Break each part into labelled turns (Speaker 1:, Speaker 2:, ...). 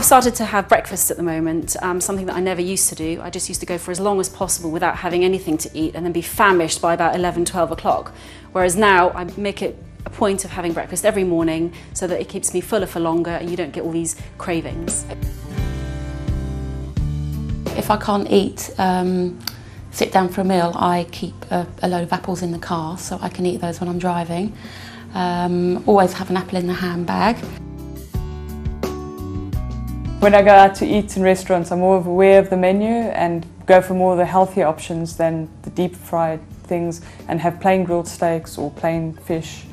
Speaker 1: I've started to have breakfast at the moment, something that I never used to do. I just used to go for as long as possible without having anything to eat and then be famished by about 11, 12 o'clock. Whereas now I make it a point of having breakfast every morning so that it keeps me fuller for longer and you don't get all these cravings.
Speaker 2: If I can't eat, sit down for a meal, I keep a load of apples in the car so I can eat those when I'm driving. Always have an apple in the handbag.
Speaker 3: When I go out to eat in restaurants, I'm more aware of the menu and go for more of the healthier options than the deep fried things, and have plain grilled steaks or plain fish,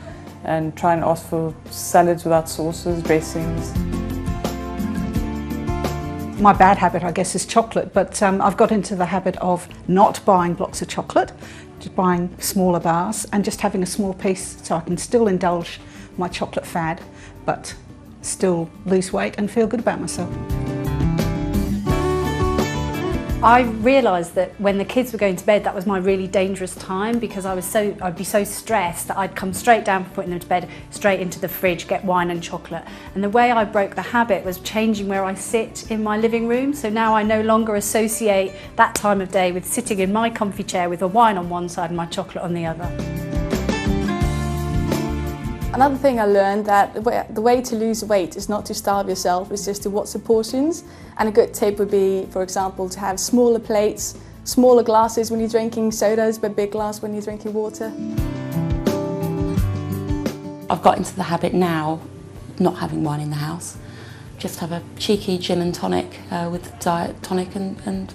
Speaker 3: and try and ask for salads without sauces, dressings.
Speaker 4: My bad habit, I guess, is chocolate, but I've got into the habit of not buying blocks of chocolate, just buying smaller bars and just having a small piece so I can still indulge my chocolate fad, but still lose weight and feel good about myself.
Speaker 5: I realised that when the kids were going to bed, that was my really dangerous time, because I'd be so stressed that I'd come straight down from putting them to bed, straight into the fridge, get wine and chocolate. And the way I broke the habit was changing where I sit in my living room. So now I no longer associate that time of day with sitting in my comfy chair with a wine on one side and my chocolate on the other.
Speaker 6: Another thing I learned, that the way to lose weight is not to starve yourself, it's just to watch the portions. And a good tip would be, for example, to have smaller plates, smaller glasses when you're drinking sodas, but big glass when you're drinking water.
Speaker 2: I've got into the habit now not having wine in the house. Just have a cheeky gin and tonic with diet tonic and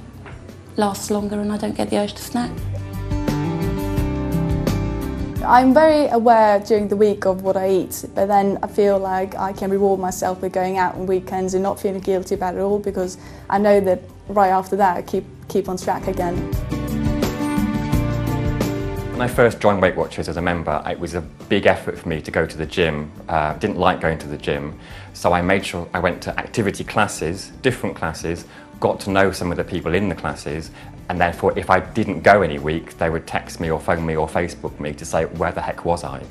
Speaker 2: lasts longer and I don't get the urge to snack.
Speaker 6: I'm very aware during the week of what I eat, but then I feel like I can reward myself with going out on weekends and not feeling guilty about it all, because I know that right after that I keep on track again.
Speaker 7: When I first joined Weight Watchers as a member, it was a big effort for me to go to the gym. Didn't like going to the gym, so I made sure I went to activity classes, different classes, got to know some of the people in the classes, and therefore if I didn't go any week, they would text me or phone me or Facebook me to say where the heck was I,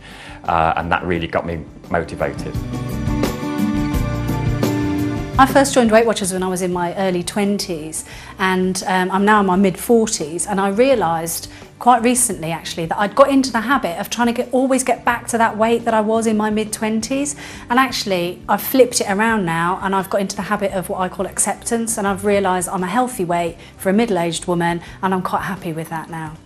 Speaker 7: and that really got me motivated.
Speaker 5: I first joined Weight Watchers when I was in my early 20s, and I'm now in my mid-40s, and I realised quite recently actually that I'd got into the habit of trying to always get back to that weight that I was in my mid-20s, and actually I've flipped it around now and I've got into the habit of what I call acceptance, and I've realised I'm a healthy weight for a middle-aged woman and I'm quite happy with that now.